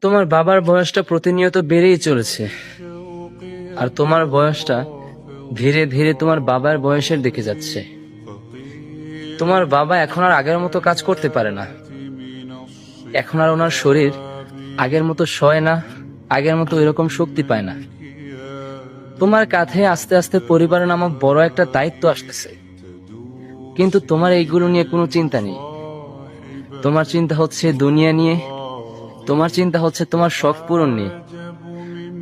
তোমার বাবার বয়সটা প্রতিনিয়ত বেড়েই চলেছে, আর তোমার বয়সটা ধীরে ধীরে তোমার বাবার বয়সের দিকে যাচ্ছে। তোমার বাবা এখন আর আগের মতো কাজ করতে পারে না। এখন আর ওনার শরীর আগের মতো সয় না, আগের মতো এরকম শক্তি পায় না। তোমার কাঁধে আস্তে আস্তে পরিবার নামক বড় একটা দায়িত্ব আসতেছে, কিন্তু তোমার এইগুলো নিয়ে কোনো চিন্তা নেই। তোমার চিন্তা হচ্ছে দুনিয়া নিয়ে, তোমার চিন্তা হচ্ছে তোমার শখ পূরণ নিয়ে।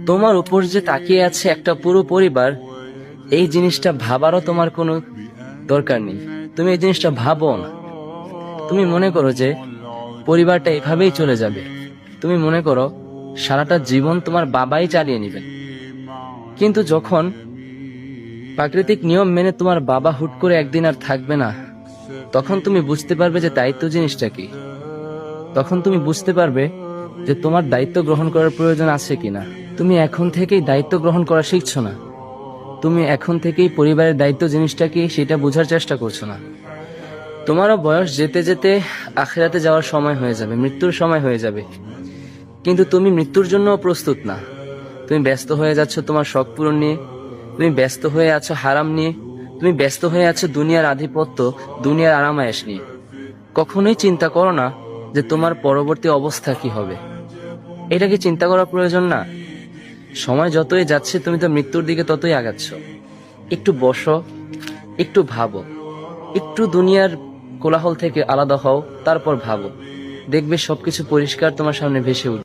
তোমার উপর যে তাকিয়ে আছে একটা পুরো পরিবার, এই জিনিসটা ভাবারও তোমার কোনো দরকার নেই। তুমি এই জিনিসটা ভাবো না। তুমি মনে করো যে পরিবারটা এভাবেই চলে যাবে। তুমি মনে করো সারাটা জীবন তোমার বাবাই চালিয়ে নেবেন। কিন্তু যখন প্রাকৃতিক নিয়ম মেনে তোমার বাবা হুট করে একদিন আর থাকবে না, তখন তুমি বুঝতে পারবে যে দায়িত্ব জিনিসটা কি। তখন তুমি বুঝতে পারবে যে তোমার দায়িত্ব গ্রহণ করার প্রয়োজন আছে কিনা। তুমি এখন থেকেই দায়িত্ব গ্রহণ করা শিখছো না। তুমি এখন থেকেই পরিবারের দায়িত্ব জিনিসটা কি সেটা বোঝার চেষ্টা করছো না। তোমারও বয়স যেতে যেতে আখিরাতে যাওয়ার সময় হয়ে যাবে, মৃত্যুর সময় হয়ে যাবে। কিন্তু তুমি মৃত্যুর জন্য প্রস্তুত না। তুমি ব্যস্ত হয়ে যাচ্ছ তোমার শখ পূরণ নিয়ে, তুমি ব্যস্ত হয়ে আছো হারাম নিয়ে, তুমি ব্যস্ত হয়ে আছো দুনিয়ার আধিপত্য, দুনিয়ার আরামায়েশ নিয়ে। কখনোই চিন্তা করো না যে তোমার পরবর্তী অবস্থা কি হবে। এটা কি চিন্তা করার প্রয়োজন না? সময় যতই যাচ্ছে তুমি তো মৃত্যুর দিকে ততই আগাচ্ছ। একটু বসো, একটু ভাবো, একটু দুনিয়ার কোলাহল থেকে আলাদা হও, তারপর ভাবো। দেখবে সবকিছু পরিষ্কার তোমার সামনে ভেসে উঠবে।